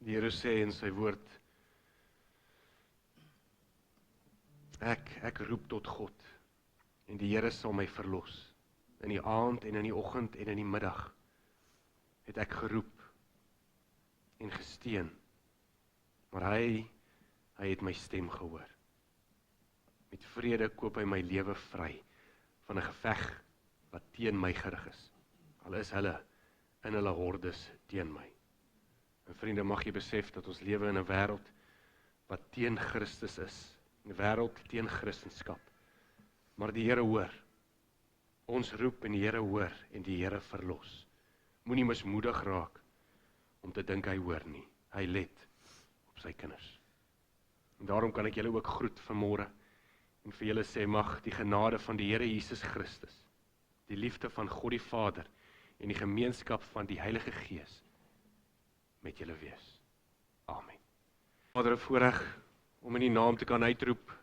Die Here sê in sy woord, ek roep tot God, en die Here sal my verlos. In die aand en in die oggend en in die middag het ek geroep en gesteun, maar hy het my stem gehoor. Met vrede koop hy my lewe vry van 'n geveg wat teen my gerig is. Al is hulle in hulle hordes teen my. En vriende, mag jy besef dat ons lewe in 'n wêreld wat teen Christus is, 'n wêreld teen Christendom. Maar die Here hoor. Ons roep en die Here hoor en die Here verlos. Moenie mismoedig raak om te dink hy hoor nie. Hy let op sy kinders. En daarom kan ek julle ook groet vanmôre en vir julle sê, mag die genade van die Here Jesus Christus, die liefde van God die Vader en die gemeenskap van die Heilige Gees met julle wees. Amen. Vader, 'n voorreg om in die naam te kan uitroep.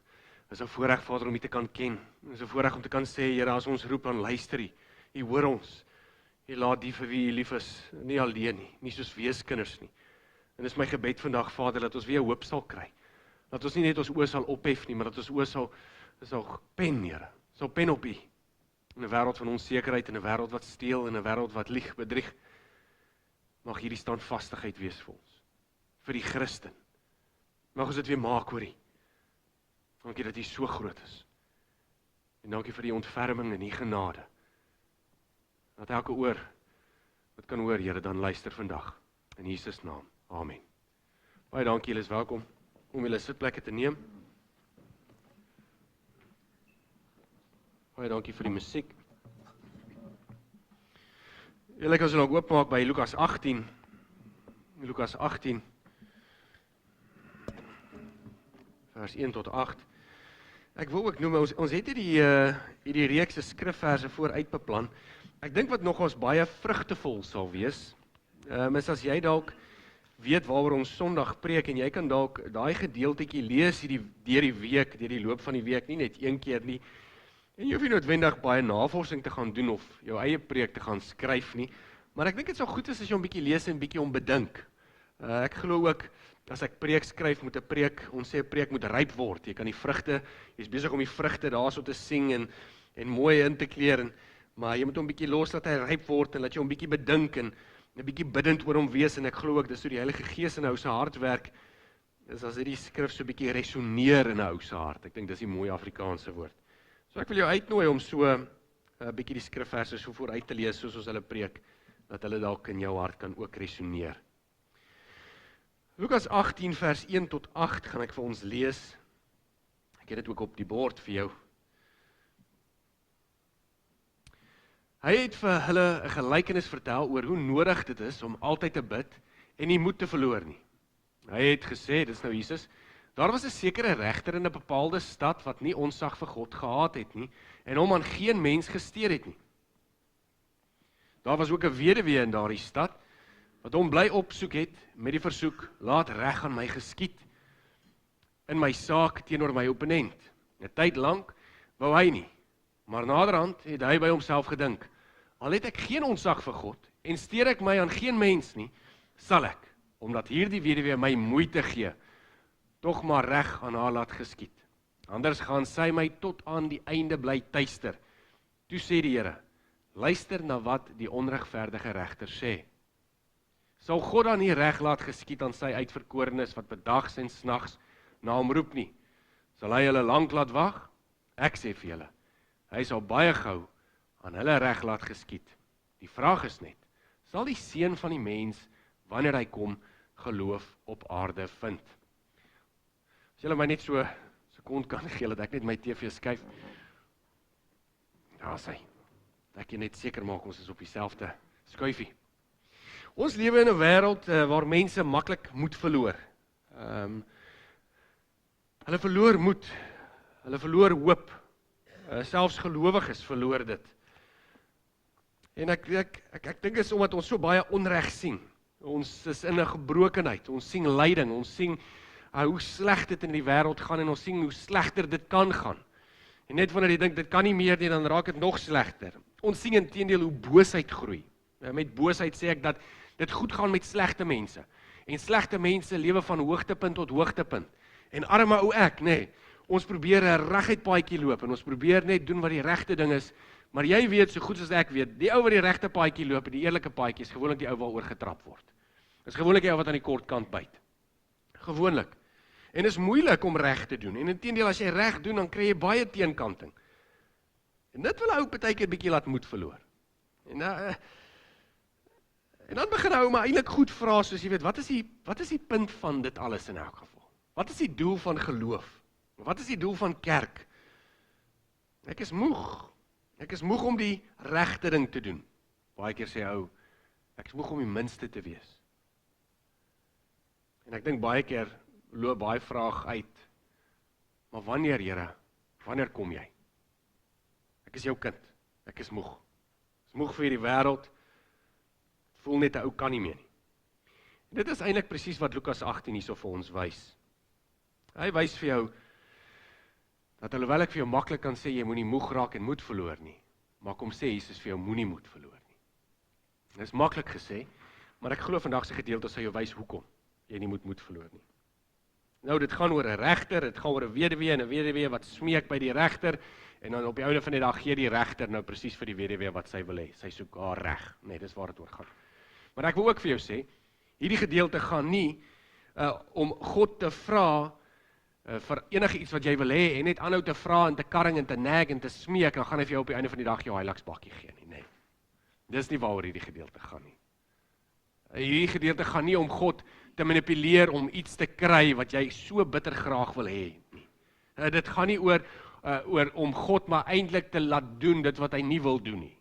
Is 'n voorreg, Vader, om U te kan ken. Is 'n voorreg om te kan sê, Here, as ons roep, dan luister U. U hoor ons. U laat die vir wie U lief is, nie alleen nie soos weeskinders nie. En dis my gebed vandag, Vader, dat ons weer hoop sal kry. Dat ons nie net ons oë sal ophef nie, maar dat ons oë sal pen, Here. Sal pen op U. In 'n wêreld van onsekerheid, in 'n wêreld wat steel, in 'n wêreld wat lieg, bedrieg, mag hierdie standvastigheid wees vir ons. Vir die Christen. Mag ons dit weer maak, hoor U. Dankie dat U so groot is. En dankie vir die ontferming en die genade. Dat elke oor wat kan hoor, Here, dan luister vandag. In Jesus naam. Amen. Baie dankie, julle is welkom om julle sitplekke te neem. Baie dankie vir die musiek. Julle kan nou oopmaak by Lukas 18. Lukas 18. Vers 1 tot 8. Ek wil ook noem, ons het hierdie reekse skrifverse vooruit beplan. Ek dink wat nogals baie vrugtevol sal wees, is as jy dalk weet waaroor ons Sondag preek, en jy kan dalk daai gedeeltetjie lees deur die week, deur die loop van die week, nie net een keer nie, en jy hoef nie noodwendig baie navorsing te gaan doen, of jou eie preek te gaan skryf nie, maar ek dink dit sal goed is as jy 'n bietjie lees en 'n bietjie om bedink. Ek glo ook, as ek preek skryf, moet 'n preek, ons sê 'n preek moet ryp word. Jy kan die vrugte, jy's besig om die vrugte daarso te sing en mooi in te kleer, maar jy moet hom 'n bietjie los dat hy ryp word en laat jy hom 'n bietjie bedink en 'n bietjie bidend oor hom wees, en ek glo ook dis hoe die Heilige Gees in 'n ou se hart werk, is as hierdie skrif so 'n bietjie resoneer in 'n ou se hart. Ek dink dis 'n mooi Afrikaanse woord. So ek wil jou uitnooi om so 'n bietjie die skrifverse so vooruit te lees soos ons hulle preek, dat hulle dalk in jou hart kan ook resoneer. Lukas 18 vers 1 tot 8 gaan ek vir ons lees. Ek het dit ook op die bord vir jou. Hy het vir hulle 'n gelykenis vertel oor hoe nodig dit is om altyd te bid en nie moed te verloor nie. Hy het gesê, dis nou Jesus, daar was 'n sekere regter in 'n bepaalde stad wat nie ontzag vir God gehad het nie en hom aan geen mens gesteer het nie. Daar was ook 'n weduwee in daardie stad wat hom bly opsoek het met die versoek, laat reg aan my geskied in my saak teenoor my opponent. 'n Tyd lank wou hy nie, maar naderhand het hy by homself gedink, al het ek geen ontzag vir God en steur ek my aan geen mens nie, sal ek, omdat hierdie weduwee my moeite gee, tog maar reg aan haar laat geskied. Anders gaan sy my tot aan die einde bly tuister. Toe sê die Here, luister na wat die onregverdige regter sê. Sal God dan nie reg laat geskied aan sy uitverkorenes wat bedags en snags na hom roep nie? Sal hy hulle lank laat wag? Ek sê vir julle, hy sal baie gou aan hulle reg laat geskied. Die vraag is net, sal die seun van die mens, wanneer hy kom, geloof op aarde vind? As julle my net so 'n sekond kan gee, dat ek net my TV skuif. Daar is hy. Dat ek net seker maak ons is op dieselfde skuifie. Ons lewe in 'n wêreld waar mense maklik moed verloor. Hulle verloor moed, hulle verloor hoop, selfs gelowiges verloor dit. En ek dink is omdat ons so baie onreg sien. Ons is in 'n gebrokenheid, ons sien lyding, ons sien hoe sleg dit in die wêreld gaan en ons sien hoe slegter dit kan gaan. En net wanneer jy dink dit kan nie meer nie, dan raak dit nog slegter. Ons sien inteendeel hoe boosheid groei. Met boosheid sê ek dat dit goed gaan met slegte mense. En slegte mense lewe van hoogtepunt tot hoogtepunt. En arme ou ek, nee, ons probeer 'n reguit paadjie loop en ons probeer net doen wat die regte ding is. Maar jy weet so goed as ek weet, die ou wat die regte paadjie loop en die eerlike paadjie is gewoonlik die ou waaroor getrap word. Dis gewoonlik die ou wat aan die kort kant byt. Gewoonlik. En is moeilik om reg te doen. En inteendeel as jy reg doen, dan kry jy baie teenkanting. En dit wil ou partykeer bietjie laat moed verloor. En dan begin ou maar eintlik goed vra, soos jy weet, wat is die punt van dit alles in elk geval? Wat is die doel van geloof? Wat is die doel van kerk? Ek is moeg. Ek is moeg om die regte ding te doen. Baie keer sê ou, ek is moeg om die minste te wees. En ek dink baie keer loop baie vraag uit, maar wanneer, Here, wanneer kom jy? Ek is jou kind, ek is moeg. Ek is moeg vir die wêreld, het voel net 'n ou kan nie meer nie. En dit is eintlik presies wat Lukas 18 hierso vir ons wys. Hy wys vir jou, dat alhoewel ek vir jou maklik kan sê, jy moenie moeg raak en moed verloor nie, maar kom sê, Jesus vir jou moenie moed verloor nie. Dit is maklik gesê, maar ek glo vandag se gedeelte sal jou wys hoekom jy nie moet moed verloor nie. Nou, dit gaan oor 'n regter, dit gaan oor 'n weduwee en 'n weduwee wat smeek by die regter, en dan op die einde van die dag gee die regter nou presies vir die weduwee wat sy wil hê. Sy soek haar reg. Nee, dis waar dit oor gaan. Maar ek wil ook vir jou sê, hierdie gedeelte gaan nie om God te vra vir enige iets wat jy wil hê, en net aanhou te vra en te karring en te nag en te smeek, dan gaan hy vir jou op die einde van die dag jou heilagsbakkie gee nie. Nee. Dis nie waaroor hierdie gedeelte gaan nie. Hierdie gedeelte gaan nie om God te manipuleer om iets te kry wat jy so bitter graag wil hê nie. Dit gaan nie oor om God maar eintlik te laat doen dit wat hy nie wil doen nie.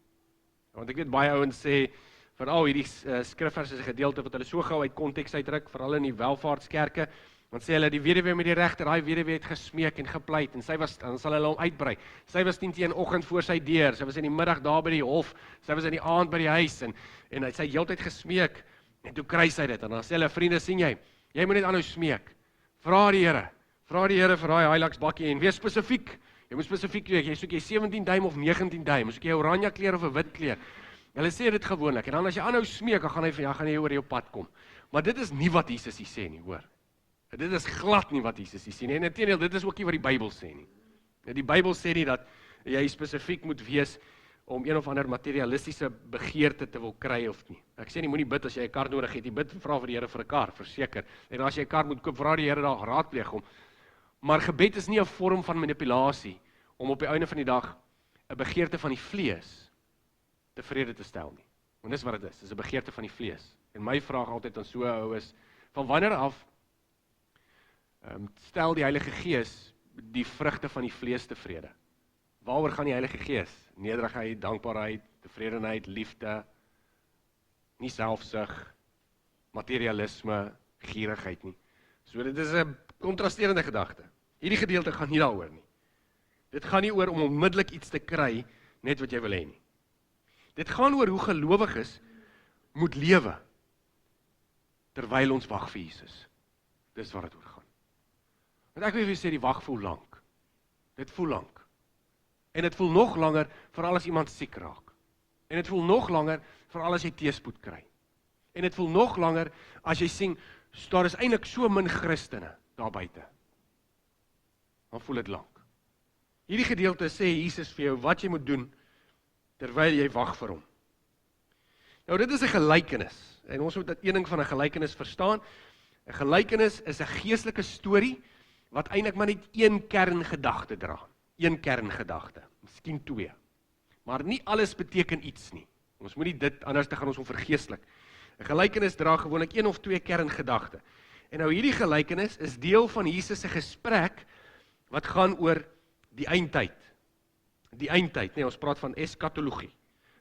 Want ek weet baie ouens sê, veral hierdie skrifvers is 'n gedeelte wat hulle so gou uit konteks uitdruk, veral in die welvaartskerke, want sê hulle die weduwee met die regter, daai weduwee het gesmeek en gepleit en dan sal hulle hom uitbrei. Sy was 10:00 voor sy deur, sy was in die middag daar by die hof, sy was in die aand by die huis en sy het heeltyd gesmeek en toe kry sy dit en dan sê hulle vriende, sien jy moet net aanhou smeek. Vra die Here vir daai heilagsbakkie en wees spesifiek. Jy moet spesifiek wees, jy soek jy 17 duim of 19 duim, soek jy oranje kleur of 'n wit kleur. Hulle sê dit gewoonlik en dan as jy aanhou smeek, dan gaan hy oor jou pad kom. Maar dit is nie wat Jesus hier sê nie, hoor. Dit is glad nie wat Jesus hier sê nie. En inteendeel, dit is ook nie wat die Bybel sê nie. Die Bybel sê nie dat jy spesifiek moet wees om een of ander materialistiese begeerte te wil kry of nie. Ek sê nie, moenie bid as jy 'n kar nodig het, jy bid vra vir die Here vir 'n kar, verseker. En as jy 'n kar moet koop, vra die Here daar raadpleeg hom. Maar gebed is nie 'n vorm van manipulasie om op die einde van die dag 'n begeerte van die vlees tevrede te stel nie. Want dis wat dit is 'n begeerte van die vlees. En my vraag altyd aan so 'n ou is, van wanneer af stel die Heilige Gees die vrugte van die vlees tevrede? Waaroor gaan die Heilige Gees? Nederigheid, dankbaarheid, tevredenheid, liefde, nie selfsug, materialisme, gierigheid nie. So dit is 'n kontrasterende gedagte. Hierdie gedeelte gaan nie daaroor nie. Dit gaan nie oor om onmiddellik iets te kry, net wat jy wil hê nie. Dit gaan oor hoe gelowiges moet lewe, terwyl ons wag vir Jesus. Dis wat dit oor gaan. Want ek wil vir sê, die wag voel lank. Dit voel lank. En dit voel nog langer, veral as iemand siek raak. En dit voel nog langer, veral as jy teëspoed kry. En dit voel nog langer, as jy sien, daar is eintlik so min Christene daar buite. Dan voel dit lank. Hierdie gedeelte sê Jesus vir jou, wat jy moet doen, terwyl jy wag vir hom. Nou dit is 'n gelykenis, en ons moet 'n ding van 'n gelykenis verstaan. 'n Gelykenis is 'n geestelike storie, wat eintlik maar net een kerngedagte dra. Een kerngedagte, miskien twee. Maar nie alles beteken iets nie. Ons moet nie dit, anders te gaan ons hom vergeestelik. 'n Gelykenis dra gewoonlik een of twee kerngedagte. En nou hierdie gelykenis is deel van Jesus se gesprek, wat gaan oor die eindtyd. Die eindtyd, nee, ons praat van eskatologie.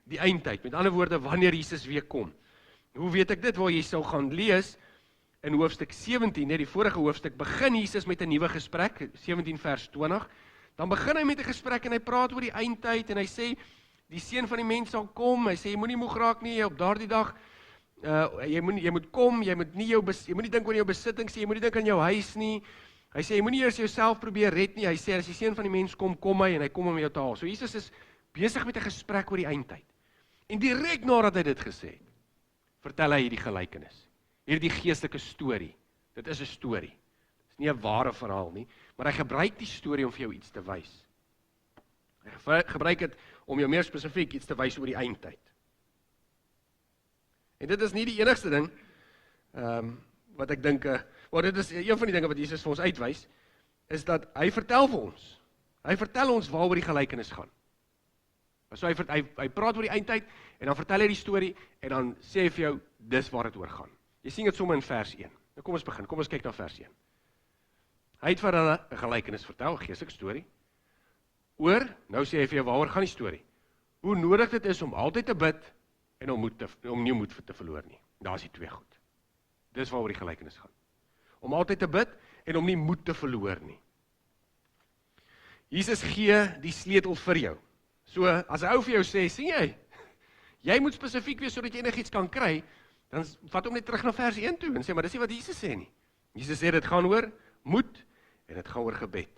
Die eindtyd, met ander woorde, wanneer Jesus weer kom. Hoe weet ek dit? Waar jy sou gaan lees, in hoofstuk 17, net die vorige hoofstuk, begin Jesus met 'n nuwe gesprek, 17 vers 20, dan begin hy met 'n gesprek en hy praat oor die eindtyd en hy sê, die seun van die mens sal kom, hy sê, jy moenie moeg raak nie, op daardie dag, jy moet kom, jy moet nie dink oor jou besittings, jy moet nie dink aan jou huis nie, hy sê, jy moet nie eers jouself probeer red nie, hy sê, as die seun van die mens kom, kom hy en hy kom om jou te haal. So Jesus is besig met 'n gesprek oor die eindtyd. En direk nadat hy dit gesê het, vertel hy hierdie gelykenis. hierdie geestelike storie. Dit is 'n storie. Dit is nie 'n ware verhaal nie, maar hy gebruik die storie om vir jou iets te wys. Hy gebruik dit om jou meer spesifiek iets te wys oor die eindtyd. En dit is nie die enigste ding, wat ek dink, dit is een van die dinge wat Jesus vir ons uitwys, is dat hy vertel vir ons. Hy vertel ons waaroor die gelykenis gaan. So hy praat oor die eindtyd, en dan vertel hy die storie, en dan sê hy vir jou, dis waar dit oor gaan. Jy sien dit sommer in vers 1. Nou kom ons begin, kom ons kyk na vers 1. Hy het vir hulle 'n gelykenis vertel, 'n geestelike storie, nou sê hy vir jou, waaroor gaan die storie? Hoe nodig dit is om altyd te bid, en om nie moed te verloor nie. Daar is die twee goed. Dis waaroor die gelykenis gaan. Om altyd te bid, en om nie moed te verloor nie. Jesus gee die sleutel vir jou. So, as hy ou vir jou sê, sien jy moet spesifiek wees, sodat jy enigiets kan kry, dan vat hom net terug na vers 1 toe, en sê, maar dis nie wat Jesus sê nie. Jesus sê, dit gaan oor moed, en dit gaan oor gebed.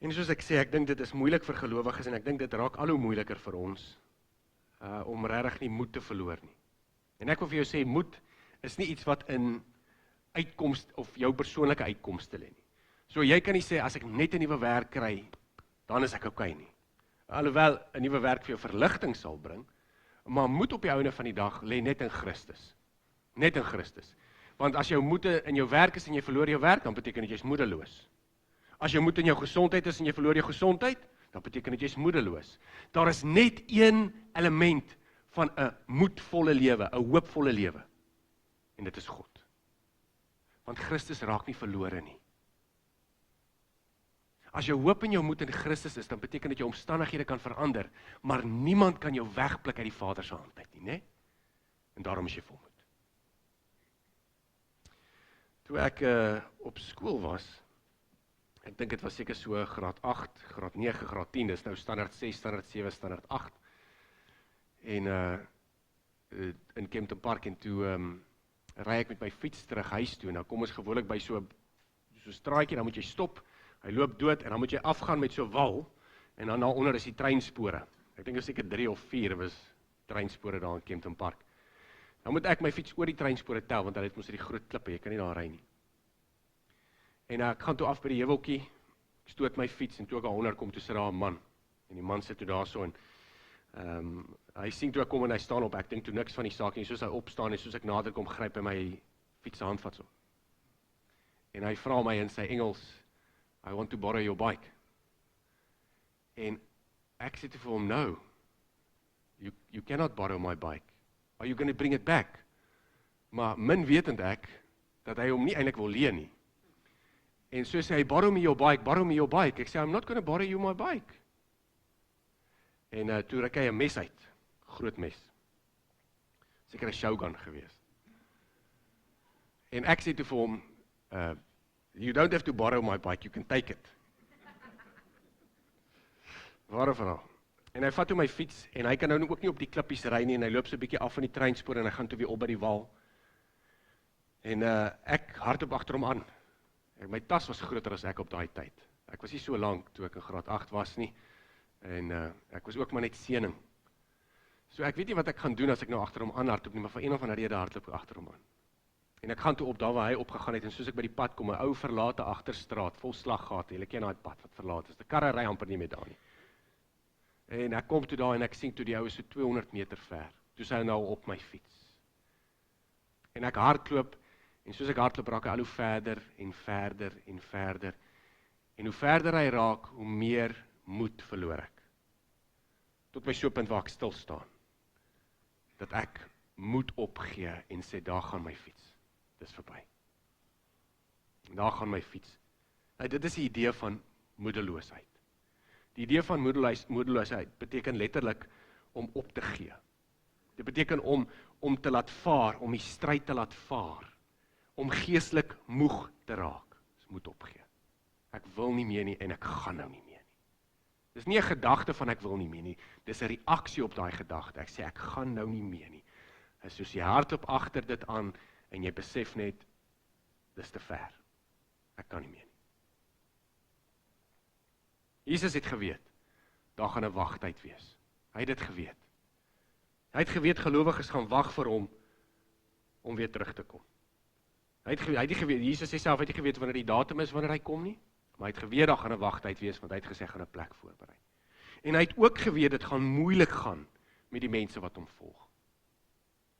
En soos ek sê, ek dink dit is moeilik vir gelowiges, en ek dink dit raak al hoe moeiliker vir ons, om regtig nie moed te verloor nie. En ek wil vir jou sê, moed is nie iets wat in uitkomst, of jou persoonlike uitkomste lê nie. So jy kan nie sê, as ek net 'n nuwe werk kry, dan is ek okay nie. Alhoewel 'n nuwe werk vir jou verligting sal bring, maar moed op die einde van die dag lê net in Christus. Net in Christus. Want as jou moed in jou werk is en jy verloor jou werk, dan beteken dit jy's moedeloos. As jou moed in jou gesondheid is en jy verloor jou gesondheid, dan beteken dit jy's moedeloos. Daar is net een element van 'n moedvolle lewe, 'n hoopvolle lewe. En dit is God. Want Christus raak nie verlore nie. As jou hoop en jou moed in Christus is, dan beteken dit jou omstandighede kan verander, maar niemand kan jou wegblik uit die Vader se hand uit nie, né? En daarom is jy vol moed. Toe ek op skool was, ek dink dit was seker so graad 8, graad 9, graad 10, dis nou standaard 6, standaard 7, standaard 8. En in Kempton Park, en toe ry ek met my fiets terug huis toe, en dan kom ons gewoonlik by so 'n straatjie, dan moet jy stop, hy loop dood, en dan moet jy afgaan met so 'n wal, en dan daaronder is die treinspore. Ek dink seker 3 of 4 was treinspore daar in Kempton Park. Dan moet ek my fiets oor die treinspore tel, want hulle het mos die groot klippe, jy kan nie daar ry nie. En ek gaan toe af by die heuweltjie, ek stoot my fiets, en toe ek al 100 kom, toe sit daar 'n man, en die man sit toe daar so, en hy sien toe ek kom, en hy staan op, ek dink toe niks van die saak nie, soos hy opstaan, en soos ek nader kom, gryp hy my fiets se handvat so. En hy vra my in sy Engels, I want to borrow your bike. En ek sê toe vir hom, no, you cannot borrow my bike. Are you going to bring it back? Maar min wetend ek, dat hy hom nie eintlik wil leen nie. En so sê hy, borrow me your bike, borrow me your bike. Ek sê, I'm not going to borrow you my bike. En toe ruk hy 'n mes uit, groot mes. Seker 'n Shogun gewees. En ek sê toe vir hom, you don't have to borrow my bike, you can take it. Ware verhaal. En hy vat toe my fiets, en hy kan nou ook nie op die klippies ry nie, en hy loop so 'n bietjie af van die treinspoor, en hy gaan toe weer op by die wal. En ek hardloop agter hom aan. En my tas was groter as ek op daai tyd. Ek was nie so lank toe ek in graad 8 was nie, en ek was ook maar net seëning. So ek weet nie wat ek gaan doen as ek nou agter hom aan hardloop nie, maar vir een of ander rede hardloop ek agter hom aan. En ek gaan toe op daar waar hy opgegaan het, en soos ek by die pad kom, 'n ou verlate agterstraat, vol slaggate, julle ken daai pad wat verlaat is, die karre ry amper nie meer daar nie. En ek kom toe daar, en ek sien toe die ou is so 200 meter ver, toe sy nou op my fiets. En ek hardloop, en soos ek hardloop, raak hy al hoe verder, en verder, en verder, en hoe verder hy raak, hoe meer moed verloor ek. Tot by so 'n punt waar ek stil staan, dat ek moed opgee, en sê, daar gaan my fiets. Dis verby. Daar gaan my fiets. Nou, dit is die idee van moedeloosheid. Die idee van moedeloosheid beteken letterlik om op te gee. Dit beteken om te laat vaar, om die stryd te laat vaar, om geestelik moeg te raak. Dis moet opgee. Ek wil nie meer nie, en ek gaan nou nie meer nie. Dis nie 'n gedagte van ek wil nie meer nie, dis 'n reaksie op daai gedagte. Ek sê ek gaan nou nie meer nie. En soos jy hardloop agter dit aan, en jy besef net, dis te ver. Ek kan nie meer nie. Jesus het geweet, daar gaan 'n wagtyd wees. Hy het dit geweet. Hy het geweet, gelowiges gaan wag vir hom, om weer terug te kom. Hy het nie geweet, Jesus sê self, hy het nie geweet wanneer die datum is, wanneer hy kom nie, maar hy het geweet, daar gaan 'n wagtyd wees, want hy het gesê, hy gaan 'n plek voorberei. En hy het ook geweet, dit gaan moeilik gaan met die mense wat hom volg.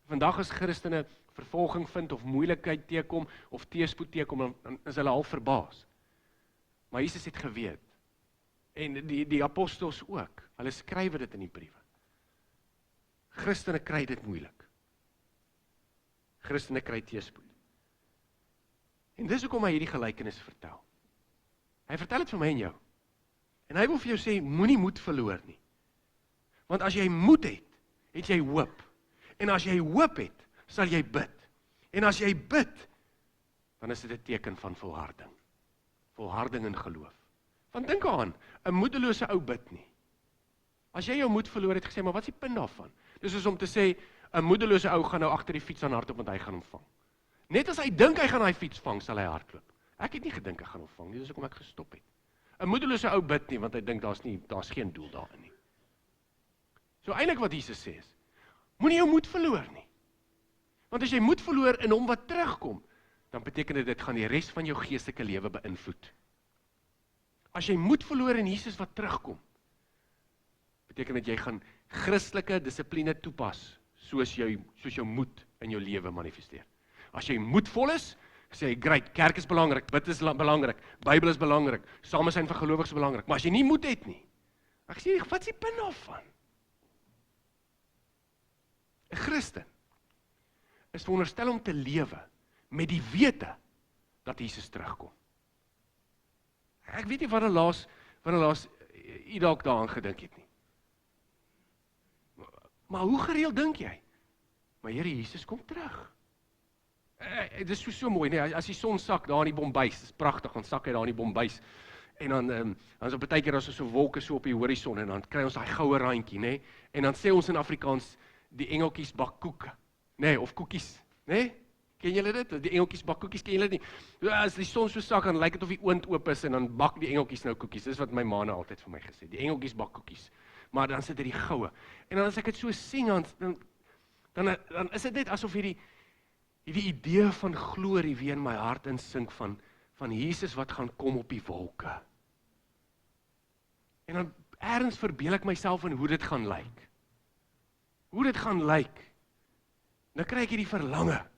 Vandag as Christene vervolging vind, of moeilikheid teekom, of teëspoed teekom, dan is hulle al verbaas. Maar Jesus het geweet, en die apostels ook, hulle skryf dit in die briewe. Christene kry dit moeilik. Christene kry teëspoed. En dis hoekom hy hierdie gelykenis vertel. Hy vertel dit vir my en jou. En hy wil vir jou sê, moenie moed verloor nie. Want as jy moed het, het jy hoop. En as jy hoop het, sal jy bid. En as jy bid, dan is dit 'n teken van volharding. Volharding in geloof. Want dink aan, 'n moedelose ou bid nie. As jy jou moed verloor het, gesê, maar wat is die punt daarvan? Dis soos om te sê, 'n moedelose ou gaan nou agter die fiets aan hardloop, want hy gaan hom vang. Net as hy dink hy gaan daai fiets vang, sal hy hardloop. Ek het nie gedink ek gaan hom vang nie, dis hoekom ek gestop het. 'n moedelose ou bid nie, want hy dink daar's geen doel daarin nie. So eintlik wat Jesus sê is, moenie jou moed verloor nie. Want as jy moed verloor in hom wat terugkom, dan beteken dit gaan die res van jou geestelike lewe beïnvloed. As jy moed verloor in Jesus wat terugkom, beteken dit jy gaan Christelike dissipline toepas, soos jou moed in jou lewe manifesteer. As jy moedvol is, sê jy, great, kerk is belangrik, bid is belangrik, Bybel is belangrik, samesyn van gelowiges is belangrik, maar as jy nie moed het nie, ek sê, wat is die punt daarvan? 'n Christen is veronderstel om te lewe met die wete dat Jesus terugkom. Ek weet nie wanneer laas u dalk daaraan gedink het nie. Maar hoe gereeld dink jy? Maar Here Jesus kom terug. Dit is so mooi, nee, as die son sak daar in die bombuis, dit is pragtig, dan sak hy daar in die bombuis, en dan is op 'n tydjie as ons so wolke so op die horison, en dan kry ons daai goue randjie, nê, en dan sê ons in Afrikaans, die engeltjies bak koeke, nê, of koekies, nê, ken julle dit? Die engeltjies bak koekies, ken julle dit nie? As die son so sak, dan lyk dit of die oond oop is, en dan bak die engeltjies nou koekies, dis wat my ma nou altyd vir my gesê, die engeltjies bak koekies, maar dan sit dit die goue, en dan as ek dit so sien, dan is dit net asof hierdie idee van glorie weer in my hart insink van Jesus wat gaan kom op die wolke. En dan ergens verbeel ek myself in hoe dit gaan lyk. Hoe dit gaan lyk. Nou kry ek hierdie verlange.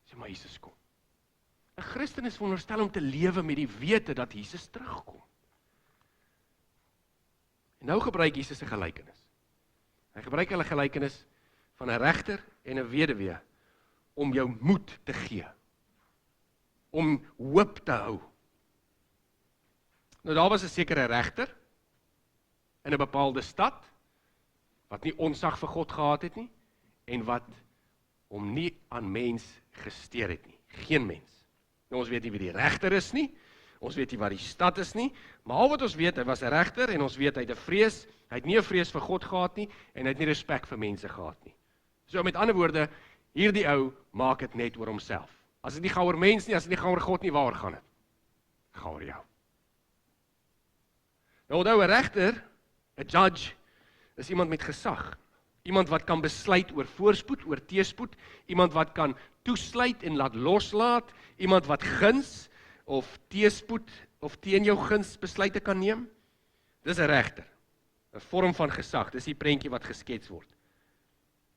Sê maar Jesus kom. 'n Christen is veronderstel om te lewe met die wete dat Jesus terugkom. En nou gebruik Jesus 'n gelykenis. Hy gebruik 'n gelykenis van 'n regter en 'n weduwee om jou moed te gee, om hoop te hou. Nou daar was 'n sekere regter in 'n bepaalde stad, wat nie ontzag vir God gehad het nie, en wat hom nie aan mens gesteer het nie, geen mens. Nou ons weet nie wie die regter is nie, ons weet nie wat die stad is nie, maar al wat ons weet, hy was 'n regter, en ons weet hy het nie 'n vrees vir God gehad nie, en hy het nie respek vir mense gehad nie. So met ander woorde, hierdie ou maak dit net oor homself. As dit nie gaan oor mens nie, as dit nie gaan oor God nie, waar gaan dit? Gaan oor jou. Nou onthou, 'n regter, 'n judge, is iemand met gesag. Iemand wat kan besluit oor voorspoed, oor teëspoed, iemand wat kan toesluit en laat loslaat, iemand wat guns of teëspoed of teen jou guns besluite kan neem. Dis 'n regter. 'n Vorm van gesag, dis die prentjie wat geskets word.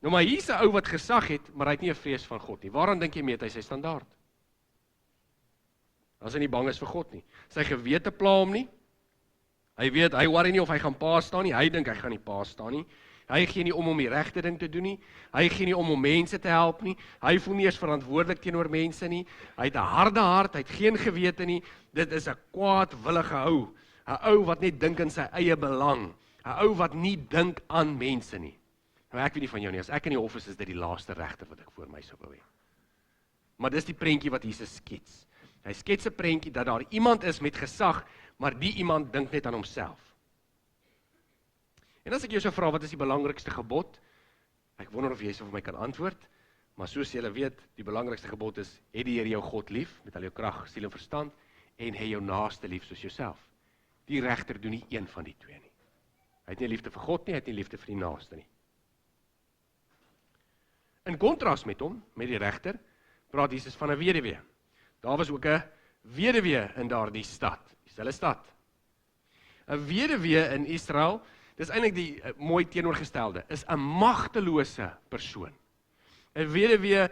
Nou maar hier's 'n ou wat gesag het, maar hy het nie 'n vrees van God nie. Waaraan dink jy meet hy sy standaard? As hy nie bang is vir God nie. Sy gewete pla hom nie. Hy weet, hy worry nie of hy gaan paas staan nie. Hy dink hy gaan nie paas staan nie. Hy gee nie om die regte ding te doen nie. Hy gee nie om mense te help nie. Hy voel nie eens verantwoordelik teenoor mense nie. Hy het 'n harde hart, hy het geen gewete nie. Dit is 'n kwaadwillige ou. 'n Ou wat net dink aan sy eie belang. 'n Ou wat nie dink aan mense nie. Nou ek weet nie van jou nie, as ek in die hof is dit die laaste regter wat ek voor my sou wou hê. Maar dis die prentjie wat Jesus skets. Hy skets 'n prentjie dat daar iemand is met gesag, maar die iemand dink net aan homself. En as ek jou sou vra, wat is die belangrikste gebod? Ek wonder of jy sou vir my kan antwoord, maar soos julle weet, die belangrikste gebod is, hê die Here jou God lief, met al jou krag, siel en verstand, en hê jou naaste lief soos jouself. Die regter doen nie een van die twee nie. Hy het nie liefde vir God nie, hy het nie liefde vir die naaste nie. In kontras met hom, met die regter, praat Jesus van 'n weduwee. Daar was ook 'n weduwee in daardie stad, dieselfde stad. 'n Weduwee in Israel, dis eintlik die mooi teenoorgestelde, is 'n magtelose persoon. 'n Weduwee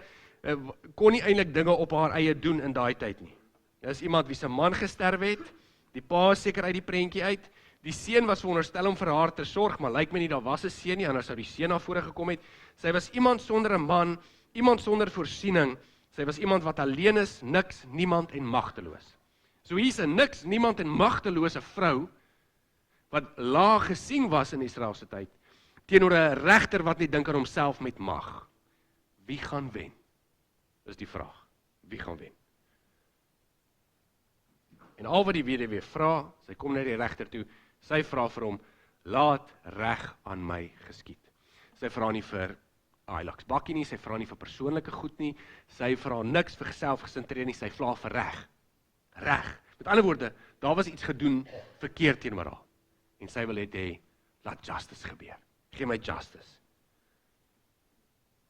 kon nie eintlik dinge op haar eie doen in daai tyd nie. Dis iemand wie se man gesterf het, die pa is seker uit die prentjie uit, die seun was veronderstel om vir haar te sorg, maar lyk my nie, daar was 'n seun nie, anders sou die seun na vore gekom het. Sy was iemand sonder 'n man, iemand sonder voorsiening, sy was iemand wat alleen is, niks, niemand en magteloos. So hier's 'n niks, niemand en magtelose vrou, wat laag gesien was in Israel se tyd, teenoor 'n regter wat nie dink aan homself met mag. Wie gaan wen? Is die vraag. Wie gaan wen? En al wat die weduwee vra, sy kom na die regter toe, sy vra vir hom, laat reg aan my geskied. Sy vra nie vir Hilux bakkie nie, sy vra nie vir persoonlike goed nie, sy vra niks vir selfgesentreerd nie, sy vra vir reg. Reg. Met ander woorde, daar was iets gedoen verkeerd teenoor haar. En sy wil hê, laat justice gebeur. Gee my justice.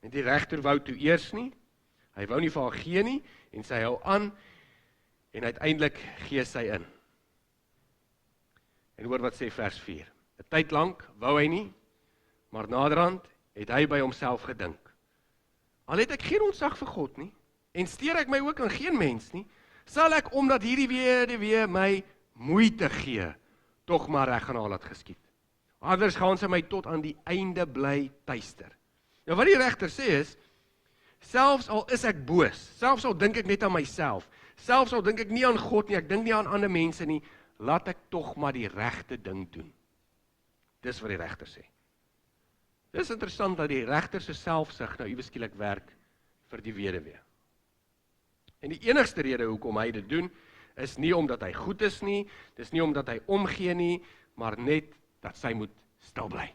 En die regter wou toe eers nie, hy wou nie vir haar gee nie, en sy hou aan, en uiteindelik gee sy in. En hoor wat sê vers 4. 'n Tyd lank wou hy nie, maar naderhand het hy by homself gedink. Al het ek geen ontzag vir God nie, en steur ek my ook aan geen mens nie, sal ek, omdat hierdie weduwee my moeite gee, tog maar reg aan haar laat geskied. Anders gaan sy my tot aan die einde bly tuister. Nou wat die regter sê is, selfs al is ek boos, selfs al dink ek net aan myself, selfs al dink ek nie aan God nie, ek dink nie aan ander mense nie, laat ek tog maar die regte ding doen. Dis wat die regter sê. Dis interessant dat die regter se selfsug nou iewes skielik werk vir die weduwee. En die enigste rede hoekom hy dit doen, is nie omdat hy goed is nie, dis nie omdat hy omgee nie, maar net dat sy moet stil bly.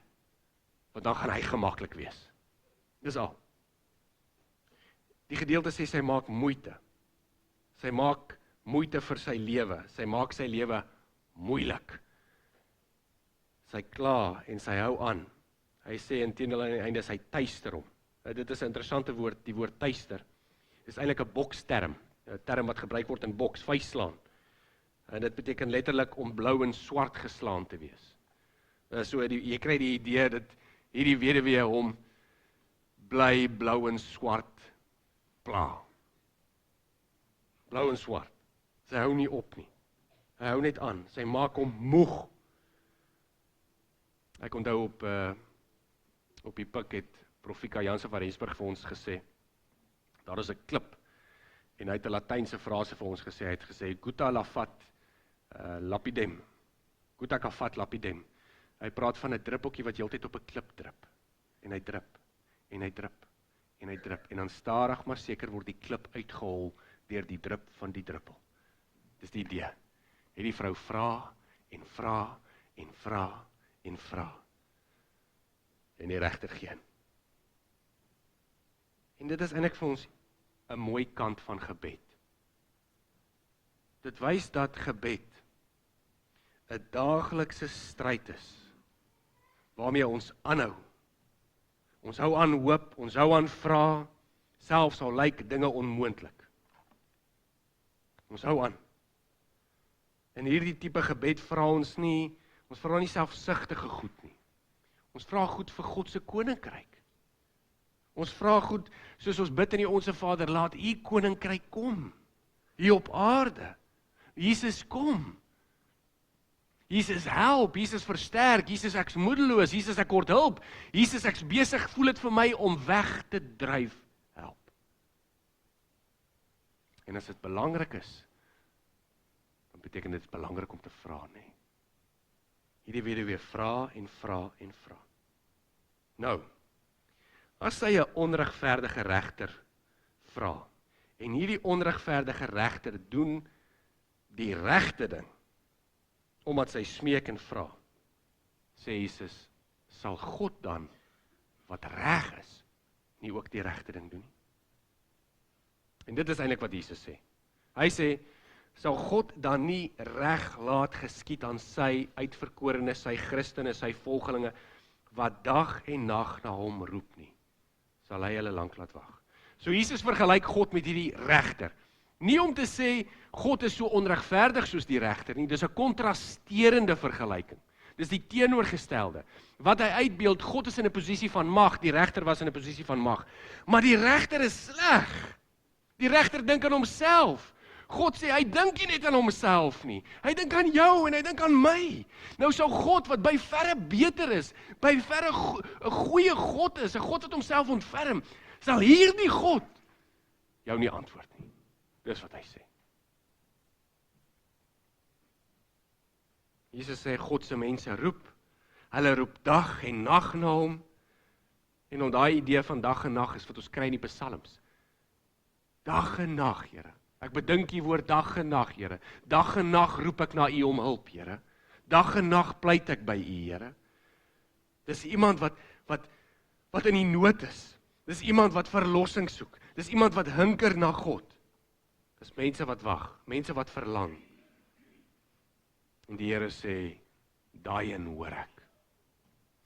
Want dan gaan hy gemaklik wees. Dis al. Die gedeelte sê sy maak moeite. Sy maak moeite vir sy lewe. Sy maak sy lewe moeilik. Sy kla en sy hou aan. Hy sê inteendeel aan die einde, sy tuister hom. Dit is 'n interessante woord, die woord tuister. Dit is eintlik 'n boksterm, 'n term wat gebruik word in boks, vuisslaan. En dit beteken letterlik om blou en swart geslaan te wees. So jy kry die idee dat hierdie weduwee hom bly blou en swart pla. Blou en swart. Sy hou nie op nie. Hy hou net aan. Sy maak hom moeg. Ek onthou op die pik het Profika Jansen van Rensburg vir ons gesê, daar is 'n klip, en hy het 'n Latynse frase vir ons gesê, hy het gesê, Gutta lafat lapidem, Gutta kafat lapidem. Hy praat van 'n druppeltjie wat heeltyd op 'n klip drup, en hy drup, en hy drup, en hy drup, en dan stadig maar seker word die klip uitgehol deur die drup van die druppel. Dis die idee. En die vrou vra, en vra, en vra, en vra. En die regter gee in. En dit is eintlik vir ons 'n mooi kant van gebed. Dit wys dat gebed 'n daaglikse stryd is, waarmee ons aanhou. Ons hou aan hoop, ons hou aan vra, selfs al lyk dinge onmoontlik. Ons hou aan. En hierdie tipe gebed vra ons vra nie selfsugtige goed nie. Ons vra goed vir God se koninkryk. Ons vra goed, soos ons bid in die Onse Vader, laat U koninkryk kom, hier op aarde. Jesus kom. Jesus help, Jesus versterk, Jesus ek's moedeloos, Jesus ek kort hulp, Jesus ek's besig, voel dit vir my om weg te dryf, help. En as dit belangrik is, dan beteken dit belangrik om te vra, nee. Hierdie weduwee vra en vra en vra. Nou, as sy 'n onregverdige regter vra, en hierdie onregverdige regter doen die regte ding, omdat sy smeek en vra, sê Jesus, sal God dan, wat reg is, nie ook die regte ding doen nie? En dit is eintlik wat Jesus sê. Hy sê, sal God dan nie reg laat geskied aan sy uitverkorenes, sy Christene, sy volgelinge, wat dag en nag na hom roep nie? sal hy hulle lank laat wag. So Jesus vergelyk God met hierdie regter. Nie om te sê, God is so onregverdig soos die regter nie, dis 'n kontrasterende vergelyking. Dis die teenoorgestelde. Wat hy uitbeeld, God is in 'n posisie van mag, die regter was in 'n posisie van mag. Maar die regter is sleg. Die regter dink aan homself. God sê, hy dink nie net aan homself nie. Hy dink aan jou en hy dink aan my. Nou sou God, wat by verre beter is, by verre 'n goeie God is, 'n God wat homself ontferm, sal hierdie God jou nie antwoord nie. Dis wat hy sê. Jesus sê, God se mense roep, hulle roep dag en nag na hom, en om daai idee van dag en nag is wat ons kry in die psalms. Dag en nag, Here. Ek bedink die woord dag en nag, Here. Dag en nag roep ek na U om hulp, Here. Dag en nag pleit ek by U, Here. Dis iemand wat in die nood is. Dis iemand wat verlossing soek. Dis iemand wat hinker na God. Dis mense wat wag, mense wat verlang. En die Here sê, daai een hoor ek.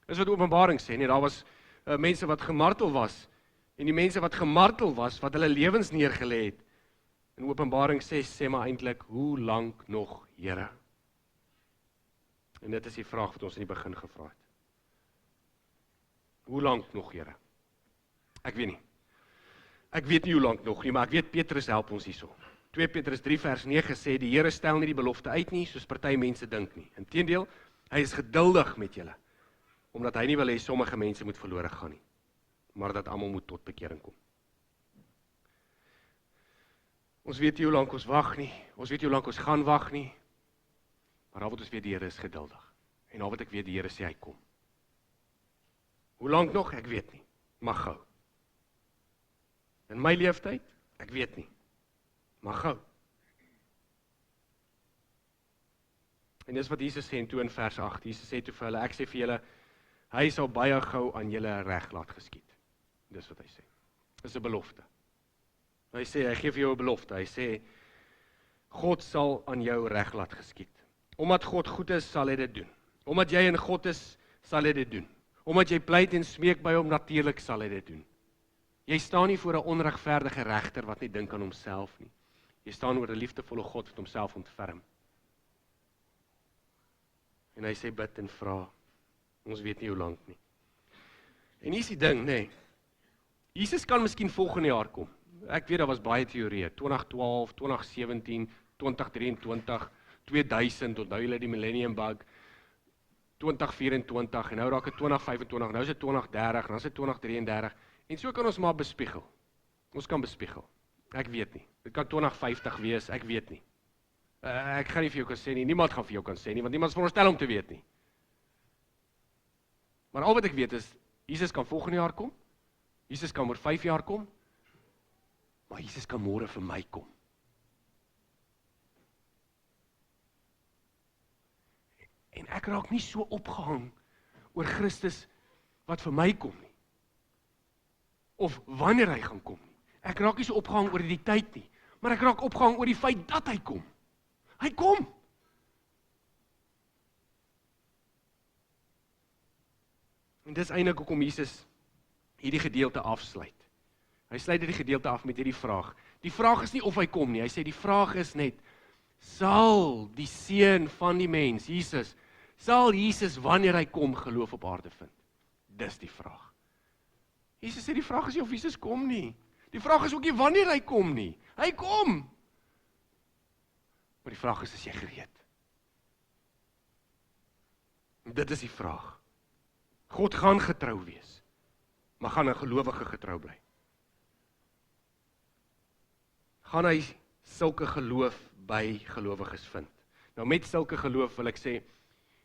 Dis wat Openbaring sê, nee, daar was mense wat gemartel was, en die mense wat gemartel was, wat hulle lewens neergelê het. In Openbaring 6 sê maar eintlik, hoe lank nog, Here? En dit is die vraag wat ons in die begin gevra het. Hoe lank nog, Here? Ek weet nie. Ek weet nie hoe lank nog nie, maar ek weet Petrus help ons hierso. 2 Petrus 3 vers 9 sê, die Here stel nie die belofte uit nie, soos party mense dink nie. Inteendeel, hy is geduldig met julle, omdat hy nie wil hê sommige mense moet verlore gaan nie, maar dat almal moet tot bekering kom. Ons weet nie hoe lank ons wag nie, ons weet nie hoe lank ons gaan wag nie, maar al wat ons weet, die Here is geduldig. En al wat ek weet, die Here sê hy kom. Hoe lank nog? Ek weet nie, maar gou. In my leeftyd? Ek weet nie, maar gou. En dis wat Jesus sê in toe in vers 8, Jesus sê toe vir hulle, ek sê vir julle, hy sal baie gou aan julle reg laat geskied. Dis wat hy sê. Dis 'n belofte. Hy sê, hy gee vir jou 'n belofte. Hy sê, God sal aan jou reg laat geskied. Omdat God goed is, sal hy dit doen. Omdat jy in God is, sal hy dit doen. Omdat jy pleit en smeek by hom, natuurlik sal hy dit doen. Jy staan nie voor 'n onregverdige regter wat net dink aan homself nie. Jy staan oor 'n liefdevolle God wat homself ontferm. En hy sê, bid en vra. Ons weet nie hoe lank nie. En hier is die ding, nee. Jesus kan miskien volgende jaar kom. Ek weet, daar was baie teorieë. 2012, 2017, 2023, 2000, onthou julle die millennium bug, 2024, en nou raak dit 2025, nou is dit 2030, nou is dit 2033, en so kan ons maar bespiegel. Ons kan bespiegel. Ek weet nie. Dit kan 2050 wees, ek weet nie. Ek gaan nie vir jou kan sê nie, niemand gaan vir jou kan sê nie, want niemand is veronderstel om te weet nie. Maar al wat ek weet is, Jesus kan volgende jaar kom, Jesus kan oor 5 jaar kom, maar Jesus kan môre vir my kom. En ek raak nie so opgehang oor Christus wat vir my kom nie, of wanneer hy gaan kom nie. Ek raak nie so opgehang oor die tyd nie, maar ek raak opgehang oor die feit dat hy kom. Hy kom! En dis eintlik hoekom Jesus hierdie gedeelte afsluit. Hy sluit hierdie gedeelte af met hierdie vraag. Die vraag is nie of hy kom nie, hy sê die vraag is net, sal die seun van die mens, Jesus, sal Jesus wanneer hy kom geloof op aarde vind? Dis die vraag. Jesus sê die vraag is nie of Jesus kom nie. Die vraag is ook nie wanneer hy kom nie. Hy kom! Maar die vraag is jy gereed? En dit is die vraag. God gaan getrou wees, maar gaan 'n gelowige getrou bly? Gaan hy sulke geloof by gelowiges vind? Nou met sulke geloof wil ek sê,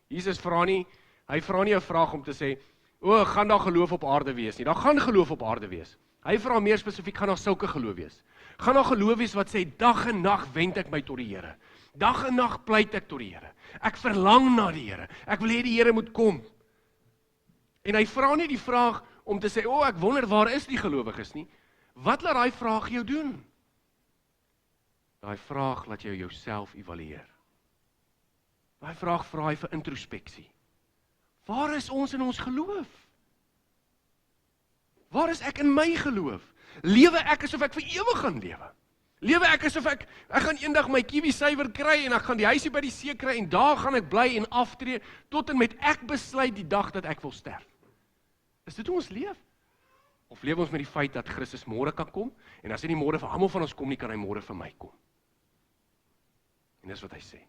Jesus vra nie 'n vraag om te sê, gaan daar geloof op aarde wees nie, daar gaan geloof op aarde wees. Hy vra meer spesifiek, gaan daar sulke geloof wees? Gaan daar geloof wees wat sê, dag en nag wend ek my tot die Here. Dag en nag pleit ek tot die Here. Ek verlang na die Here. Ek wil hê die Here moet kom. En hy vra nie die vraag om te sê, ek wonder waar is die gelowiges nie. Wat laat daai vraag jou doen? Daai vraag laat jou jouself evalueer. Daai vraag vra hy vir introspeksie. Waar is ons in ons geloof? Waar is ek in my geloof? Lewe ek asof ek vir ewig gaan lewe? Lewe ek asof ek gaan eendag my kiwi-suiwer kry en ek gaan die huisie by die see kry en daar gaan ek bly en aftree tot en met ek besluit die dag dat ek wil sterf. Is dit hoe ons leef? Of leef ons met die feit dat Christus môre kan kom en as hy nie môre vir almal van ons kom nie, kan hy môre vir my kom? En dis wat hy sê.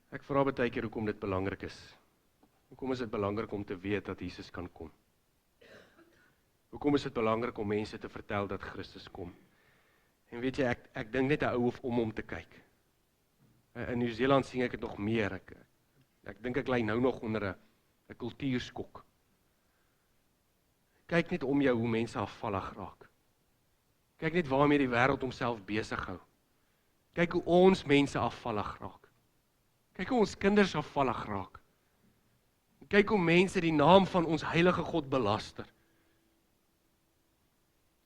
Ek vra baie keer hoekom dit belangrik is. Hoekom is dit belangrik om te weet dat Jesus kan kom? Hoekom is dit belangrik om mense te vertel dat Christus kom? En weet jy, ek dink net 'n ou hoef om hom te kyk. In Nieu-Seeland sien ek dit nog meer. Ek dink ek lê nou nog onder 'n kultuurskok. Kyk net om jou hoe mense afvallig raak. Kyk net waarmee die wêreld homself besig hou. Kyk hoe ons mense afvallig raak. Kyk hoe ons kinders afvallig raak. Kyk hoe mense die naam van ons heilige God belaster.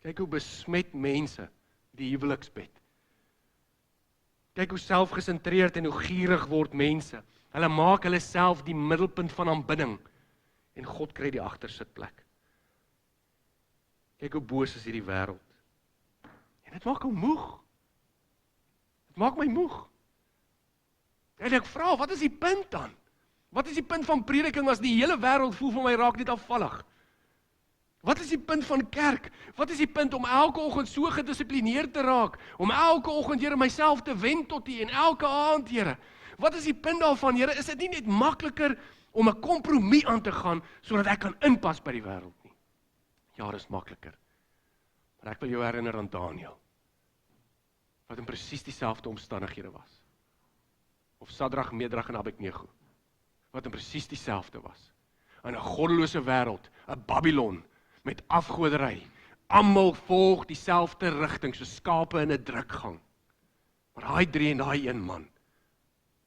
Kyk hoe besmet mense die huweliksbed. Kyk hoe selfgesentreerd en hoe gierig word mense. Hulle maak hulle self die middelpunt van aanbidding en God kry die agtersitplek. Kyk hoe boos is hierdie wêreld. En dit maak hom moeg. Dit maak my moeg. En ek vra, wat is die punt dan? Wat is die punt van prediking as die hele wêreld voel van my raak net afvallig? Wat is die punt van kerk? Wat is die punt om elke oggend so gedissiplineerd te raak? Om elke oggend, Here, myself te wend tot U en elke aand, Here. Wat is die punt daarvan, Here? Is dit nie net makliker om 'n kompromie aan te gaan sodat ek kan inpas by die wêreld nie? Ja, dit is makliker. Maar ek wil jou herinner aan Daniël, wat in presies dieselfde omstandighede was. Of Sadrag, Medrag en Abednego, wat in presies dieselfde was. In 'n goddelose wêreld, 'n Babylon, met afgodery. Almal volg dieselfde rigting, so skape in 'n drukgang. Maar daai 3 en daai 1 man,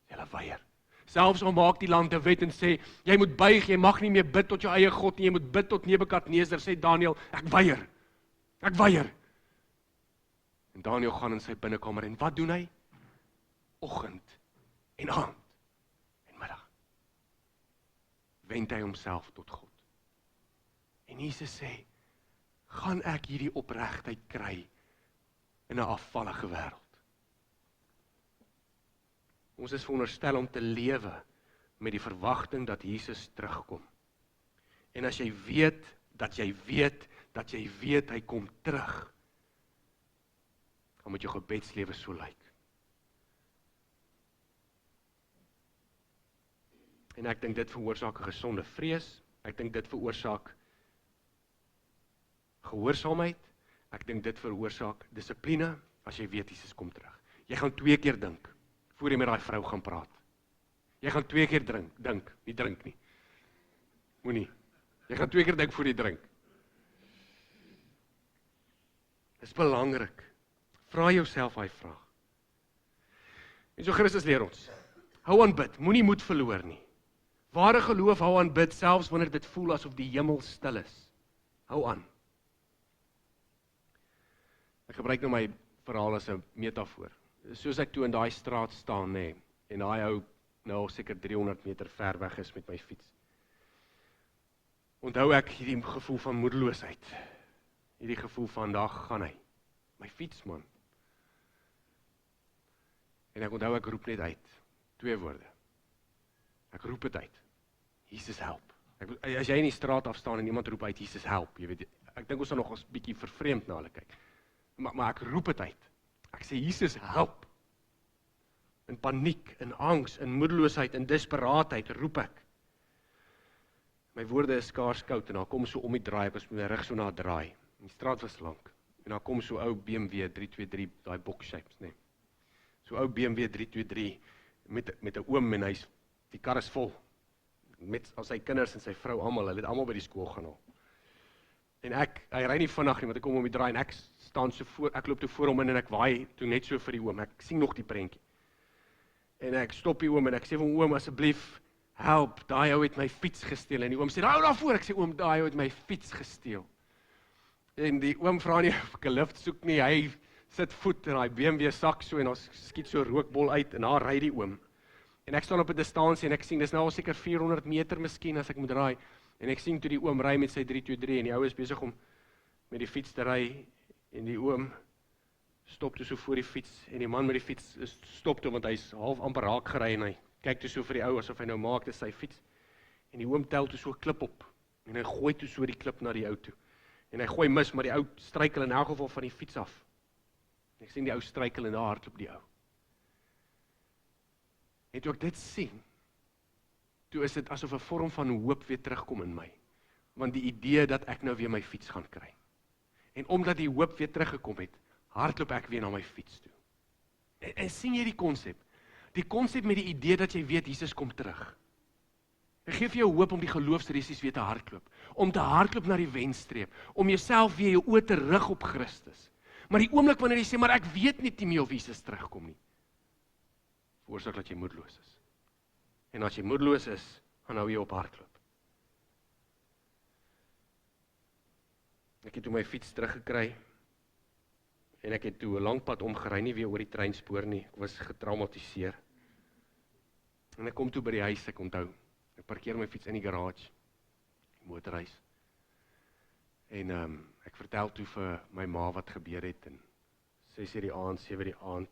hulle weier. Selfs al maak die land 'n wet en sê, jy moet buig, jy mag nie meer bid tot jou eie God nie, jy moet bid tot Nebukadneser, sê Daniël, ek weier. Ek weier. En Daniël gaan in sy binnekamer en wat doen hy? Oggend en aand en middag wend hy homself tot God. En Jesus sê, gaan ek hierdie opregtheid kry in 'n afvallige wêreld? Ons is veronderstel om te lewe met die verwagting dat Jesus terugkom. En as jy weet, dat jy weet, dat jy weet hy kom terug, dan moet jou gebedslewe so lyk. En ek dink dit veroorsaak 'n gesonde vrees, ek dink dit veroorsaak gehoorsaamheid, ek dink dit veroorsaak dissipline, as jy weet Jesus kom terug. Jy gaan 2 keer dink, voor jy met daai vrou gaan praat. Jy gaan 2 keer dink, nie drink nie. Moenie. Jy gaan 2 keer dink voor jy drink. Dis belangrik. Vra jouself daai vraag. En so Christus leer ons, hou aan bid, moenie moed verloor nie. Ware geloof hou aan bid, selfs wanneer dit voel asof die hemel stil is. Hou aan. Ek gebruik nou my verhaal as 'n metafoor. Soos ek toe in daai straat staan, nê, en daai ou nou seker 300 meter ver weg is met my fiets. Onthou ek hierdie gevoel van moedeloosheid. Hierdie gevoel van, daar gaan hy. My fiets, man. En ek onthou ek roep net uit. 2 woorde. Ek roep dit uit. Jesus help. As jy in die straat afstaan en iemand roep uit, Jesus help, jy weet, ek dink ons sal nog 'n bietjie vervreemd na hulle kyk. Maar ek roep dit uit. Ek sê, Jesus help. In paniek, in angs, in moedeloosheid, in desperaatheid roep ek. My woorde is skaars koud en daar kom so om die draai, ek was met my rug so na draai. Die straat was lank. En daar kom so ou BMW 323, daai box shapes, nee. So ou BMW 323 met 'n oom en die kar is vol. Met al sy kinders en sy vrou almal, hulle het almal by die skool gaan al. En hy ry nie vinnig nie, want ek kom om die draai en ek staan so voor, ek loop toe voor hom in en ek waai toe net so vir die oom. Ek sien nog die prentjie. En ek stop die oom en ek sê vir hom, oom, asseblief help, daai ou het my fiets gesteel. En die oom sê, hou daarvoor. Ek sê, oom, daai ou het my fiets gesteel. En die oom vra nie of ek 'n lift soek nie, hy sit voet in daai BMW sak so en ons skiet so 'n rookbol uit en daar ry die oom. En ek staan op 'n distansie en ek sien dis nou al seker 400 meter miskien as ek moet raai. En ek sien toe die oom ry met sy 323 en die ou is besig om met die fiets te ry en die oom stop toe so voor die fiets en die man met die fiets stop toe want hy's half amper raak gery en hy kyk toe so vir die ou asof hy nou maak dis sy fiets. En die oom tel toe so 'n klip op en hy gooi toe so die klip na die ou toe. En hy gooi mis, maar die ou struikel in elk geval van die fiets af. Ek sien die ou struikel en daar hardloop die ou. En toe ek dit sien, toe is dit asof 'n vorm van hoop weer terugkom in my. Want die idee dat ek nou weer my fiets gaan kry. En omdat die hoop weer teruggekom het, hardloop ek weer na my fiets toe. En sien jy die konsep? Die konsep met die idee dat jy weet Jesus kom terug. Ek gee vir jou hoop om die geloofsresies weer te hardloop. Om te hardloop na die wenstreep. Om jouself weer jou oë te rig op Christus. Maar die oomblik wanneer jy sê, maar ek weet net nie meer of Jesus terugkom nie. Veroorsaak dat jy moedeloos is. En as jy moedeloos is, dan hou jy op hardloop. Ek het toe my fiets teruggekry. En ek het toe 'n lang pad omgery, nie weer oor die treinspoor nie. Ek was getraumatiseer. En ek kom toe by die huis, ek onthou. Ek parkeer my fiets in die garage, die motorhuis. En ek vertel toe vir my ma wat gebeur het en 6:00 die aand, 7:00 die aand.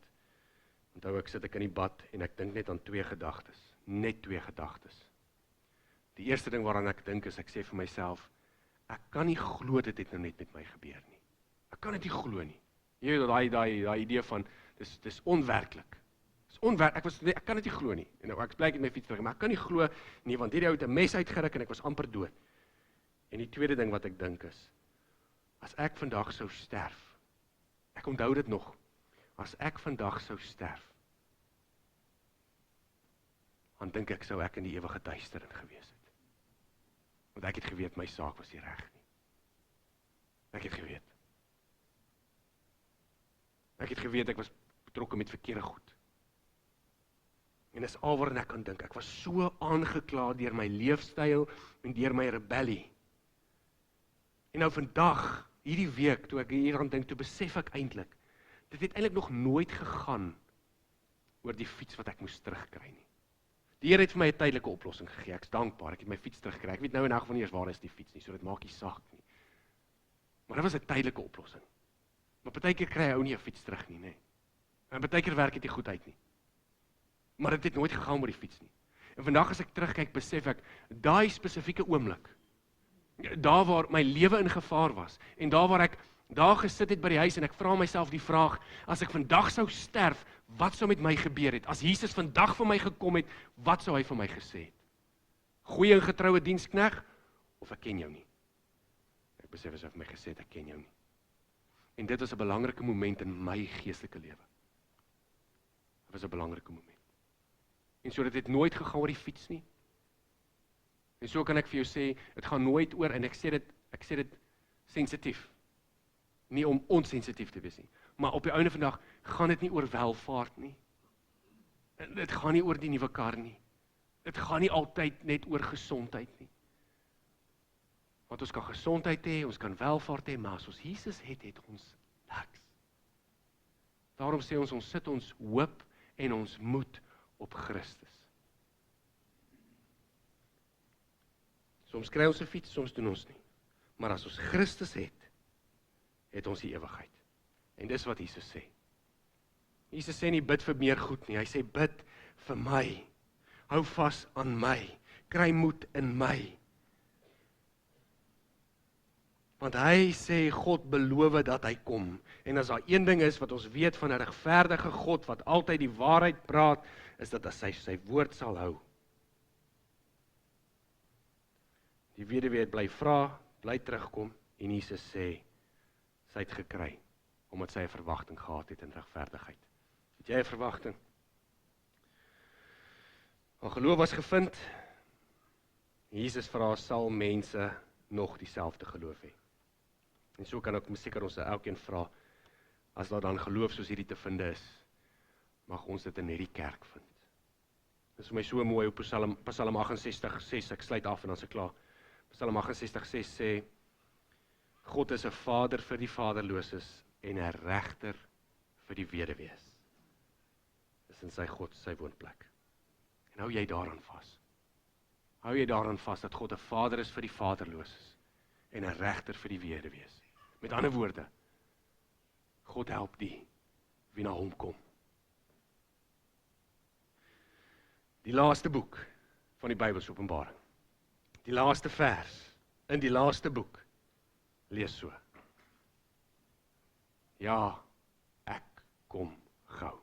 Onthou ek sit ek in die bad en ek dink net aan 2 gedagtes, net 2 gedagtes. Die eerste ding waaraan ek dink is ek sê vir myself, ek kan nie glo dit het nou net met my gebeur nie. Ek kan dit nie glo nie. Jy weet daai idee van dis onwerklik. Ek kan dit nie glo nie. En nou ek bly ek het my fiets terug, maar ek kan nie glo nie want hierdie ou het 'n mes uitgeruk en ek was amper dood. En die tweede ding wat ek dink is, as ek vandag sou sterf. Ek onthou dit nog. As ek vandag sou sterf, dan dink ek sou ek in die ewige duisternis gewees het. Want ek het geweet my saak was nie reg nie. Ek het geweet. Ek het geweet ek was betrokke met verkeerde goed. En dis al waarin ek kan dink. Ek was so aangekla deur my leefstyl en deur my rebellie. En nou vandag, hierdie week, toe ek hieraan dink, toe besef ek eintlik, dit het eintlik nog nooit gegaan oor die fiets wat ek moes terugkry nie. Die Here het vir my 'n tydelike oplossing gegee. Ek's dankbaar. Ek het my fiets terugkry. Ek weet nou in elk geval nie eers waar is die fiets nie, so dit maak nie saak nie. Maar dit was 'n tydelike oplossing. Maar partykeer kry hy ou nie 'n fiets terug nie, nê. En partykeer werk dit nie goed uit nie. Maar dit het nooit gegaan oor die fiets nie. En vandag as ek terugkyk, besef ek, daai spesifieke oomblik, daar waar my lewe in gevaar was, en daar waar ek daar gesit het by die huis, en ek vra myself die vraag, as ek vandag sou sterf, wat sou met my gebeur het? As Jesus vandag vir my gekom het, wat sou hy vir my gesê het? Goeie en getroue dienskneg, of ek ken jou nie? Ek besef as hy vir my gesê het, ek ken jou nie. En dit was 'n belangrike moment in my geestelike lewe. Dit was 'n belangrike moment. En so dit het nooit gegaan oor die fiets nie. En so kan ek vir jou sê, dit gaan nooit oor, en ek sê dit sensitief. Nie om onsensitief te wees nie. Maar op die einde van die dag, gaan dit nie oor welvaart nie. Dit gaan nie oor die nuwe kar nie. Dit gaan nie altyd net oor gesondheid nie. Want ons kan gesondheid hê, ons kan welvaart hê, maar as ons Jesus het ons niks. Daarom sê ons sit ons hoop en ons moed op Christus. Soms kry ons 'n fiets, soms doen ons nie. Maar as ons Christus het ons die ewigheid. En dis wat Jesus sê. Jesus sê nie bid vir meer goed nie, hy sê bid vir my. Hou vas aan my, kry moed in my. Want hy sê God beloof dat hy kom. En as daar een ding is wat ons weet van 'n regverdige God wat altyd die waarheid praat, is dat as hy sy woord sal hou. Die weduwee het bly vra, bly terugkom, en Jesus sê, sy het gekry, omdat sy 'n verwagting gehad het in regverdigheid. Het jy 'n verwagting? Al geloof was gevind, Jesus vra, sal mense nog dieselfde geloof hê? En so kan ek seker ons elkeen vra, as daar dan geloof soos hierdie te vind is, mag ons dit in hierdie kerk vind. Dit is vir my so mooi op Psalm 68:6, ek sluit af en dan is ek klaar. Psalm 68:6 sê, God is 'n vader vir die vaderloses en 'n regter vir die weduwees. Dis in sy God, sy woonplek. En hou jy daaraan vas. Hou jy daaraan vas dat God 'n vader is vir die vaderloses en 'n regter vir die weduwees. Met ander woorde, God help die wie na hom kom. Die laaste boek van die Bybel se Openbaring. Die laaste vers in die laaste boek lees so. Ja, ek kom gou.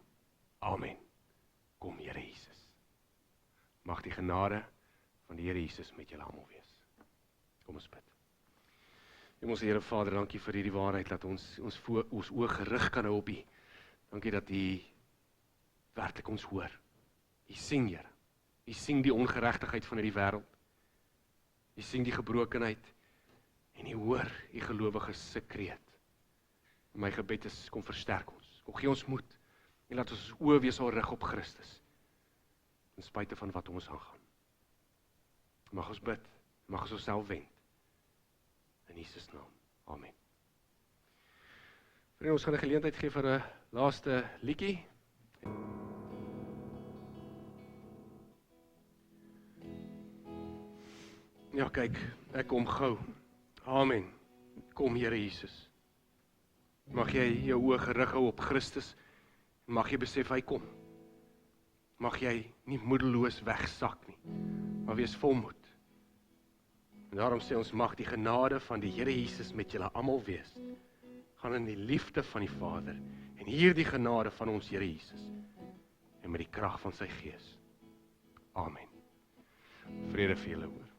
Amen. Kom Here Jesus. Mag die genade van die Here Jesus met julle almal wees. Kom ons bid. Hemelse Here Vader, dankie vir hierdie waarheid dat ons oë gerig kan hou op U. Dankie dat U werklik ons hoor. U sien, Here. U sien die ongeregtigheid van hierdie wêreld. U sien die gebrokenheid en U hoor U gelowiges se kreet. My gebed is, kom versterk ons. Kom gee ons moed en laat ons oë weer sal rig op Christus. In spite van wat ons aangaan. Mag ons bid, mag ons onsself wend. In Jesus naam. Amen. Vriende, ons gaan 'n geleentheid gee vir 'n laaste liedjie. Ja, kyk, ek kom gou. Amen. Kom Here Jesus. Mag jy jou oë gerig hou op Christus. Mag jy besef hy kom. Mag jy nie moedeloos wegsak nie, maar wees volmoed. En daarom sê ons, mag die genade van die Here Jesus met julle almal wees. Gaan in die liefde van die Vader en hierdie genade van ons Here Jesus en met die krag van sy Gees. Amen. Vrede vir julle hoor.